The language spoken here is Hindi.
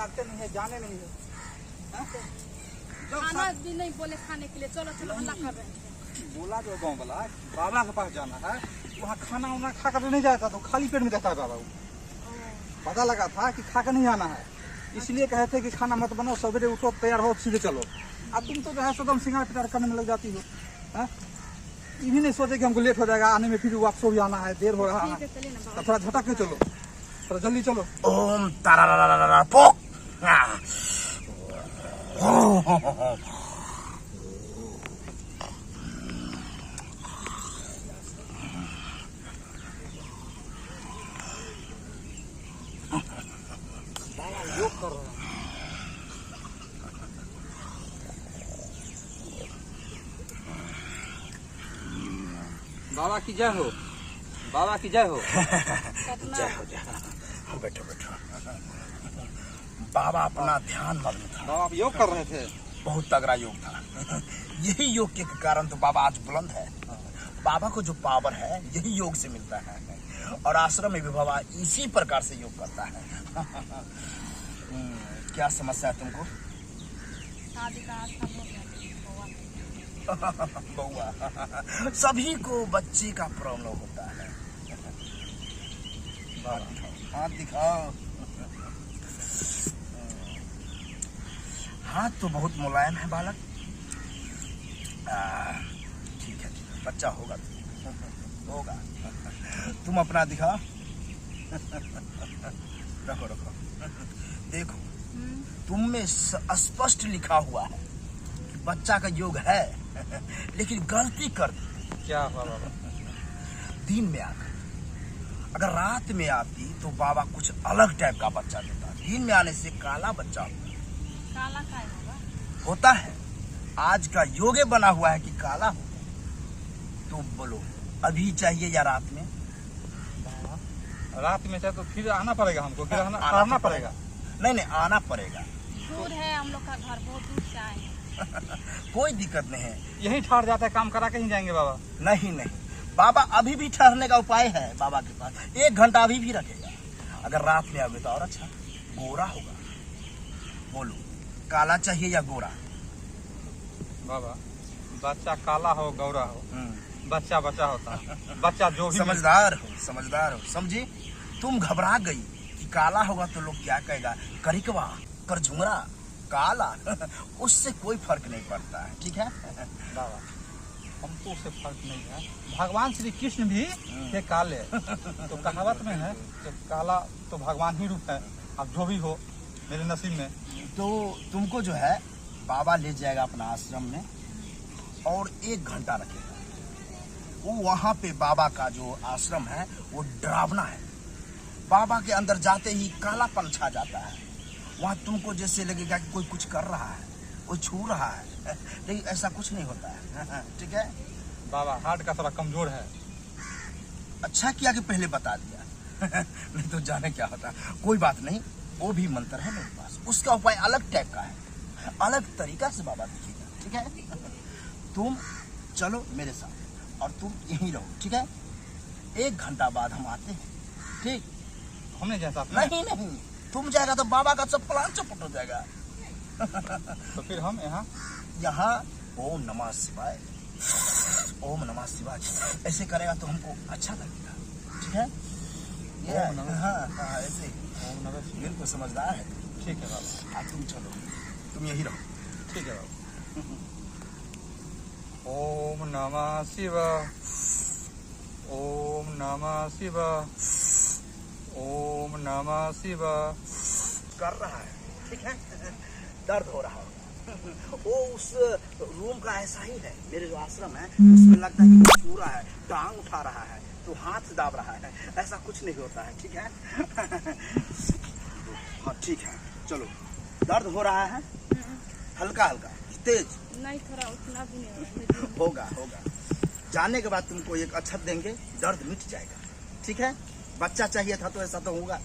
करते नहीं है, जाने नहीं है। खाना भी नहीं बोले खाने के लिए, चलो चलो हल्ला कर रहे हैं। बोला जो गाँव वाला बाबा के पास जाना है, वहाँ खाना वाना खा कर नहीं जाता, तो खाली पेट में रहता है बाबा। पता लगा था कि खा कर नहीं आना है, इसलिए कहे थे कि खाना मत बनाओ, सवेरे उठो, तैयार हो, सीधे चलो। अब तुम तो जो है सदम सिंगार पिटार करने में लग जाती हो। ये भी नहीं सोचे कि हमको लेट हो जाएगा आने में, फिर वापस भी आना है, देर हो रहा है, तो थोड़ा झटक के चलो, थोड़ा जल्दी चलो। ओम तारा पोक। योग कर रहा है। बाबा की जय हो, बाबा की जय हो। जय हो जय हो। बैठो बैठो। बाबा अपना ध्यान मग्न था। बाबा आप योग कर रहे थे? बहुत तगड़ा योग था। यही योग के कारण तो बाबा आज बुलंद है। बाबा को जो पावर है यही योग से मिलता है, और आश्रम में भी बाबा इसी प्रकार से योग करता है। क्या समस्या है तुमको? शादी का आस्था हो गया बउआ, सभी को बच्चे का प्रॉब्लम होता है। हाथ दिखाओ। हाथ तो बहुत मुलायम है बालक। ठीक है, बच्चा होगा होगा। तुम अपना दिखाओ। रखो रखो। देखो, तुम में स्पष्ट लिखा हुआ है कि बच्चा का योग है, लेकिन गलती कर दी। क्या हुआ बाबा? दिन में आकर, अगर रात में आती तो बाबा कुछ अलग टाइप का बच्चा देता। दिन में आने से काला बच्चा होता। काला काय होता है। आज का योगे बना हुआ है कि काला हो। तो बोलो, अभी चाहिए या रात में? रात में चाहे तो फिर आना पड़ेगा हमको, फिर आना पड़ेगा। नहीं नहीं, आना पड़ेगा। दूर है हम लोग का घर, बहुत दूर से आए हैं। कोई दिक्कत नहीं है। यही ठहर जाता है, काम करा के ही जाएंगे बाबा। नहीं नहीं, बाबा अभी भी ठहरने का उपाय है बाबा के पास। 1 घंटा अभी भी रखेगा। अगर रात में आओगे तो और अच्छा। गोरा होगा। बोलो, काला चाहिए या गोरा? बाबा बच्चा काला हो गौरा हो, बच्चा बच्चा होता है। बच्चा जो भी समझदार हो, समझदार हो। समझी? तुम घबरा गई कि काला होगा तो लोग क्या कहेगा, करिकवा, करझुमरा, काला। उससे कोई फर्क नहीं पड़ता है। ठीक है बाबा, हमको उससे फर्क नहीं है। भगवान श्री कृष्ण भी थे काले, तो कहावत में है कि काला तो भगवान ही रूप है। अब जो भी हो मेरे नसीब में। तो तुमको जो है बाबा ले जाएगा अपना आश्रम में, और 1 घंटा रखेगा। वो वहाँ पे बाबा का जो आश्रम है वो डरावना है। बाबा के अंदर जाते ही कालापन छा जाता है। वहाँ तुमको जैसे लगेगा कि कोई कुछ कर रहा है, कोई छू रहा है, लेकिन ऐसा कुछ नहीं होता है। ठीक है बाबा, हार्ट का थोड़ा कमजोर है। अच्छा किया कि पहले बता दिया। नहीं तो जाने क्या होता। कोई बात नहीं, वो भी मंत्र है मेरे पास। उसका उपाय अलग टाइप का है, अलग तरीका से बाबा दिखेगा। ठीक है तुम चलो मेरे साथ, और तुम यहीं रहो। ठीक है 1 घंटा बाद हम आते हैं। ठीक? हमने जैसा नहीं नहीं, तुम जाएगा तो बाबा का सब प्लान चौपट हो जाएगा। तो फिर हम यहाँ ओम नमः शिवाय, ओम नमः शिवाय ऐसे करेगा तो हमको अच्छा लगेगा। ठीक है ओम नमः। हाँ ऐसे। ओम नमः शिवाय। बिल्कुल समझदार है। ठीक है बाबा। तुम चलो, तुम यही रहो। ठीक है बाबा। ओम नमः शिवाय, ओम नमः शिवाय, ओम नमः शिवाय। कर रहा है। ठीक है दर्द हो रहा है। वो उस रूम का ऐसा ही है। मेरे जो आश्रम है उसमें लगता है कि कुछ छू रहा है, टांग उठा रहा है, तो हाथ दाब रहा है। ऐसा कुछ नहीं होता है। ठीक है हाँ ठीक है चलो। दर्द हो रहा है? हल्का हल्का, तेज नहीं, थोड़ा उतना भी नहीं होगा। होगा जाने के बाद तुमको एक अक्षत देंगे, दर्द मिट जाएगा। ठीक है बच्चा चाहिए था तो ऐसा तो होगा।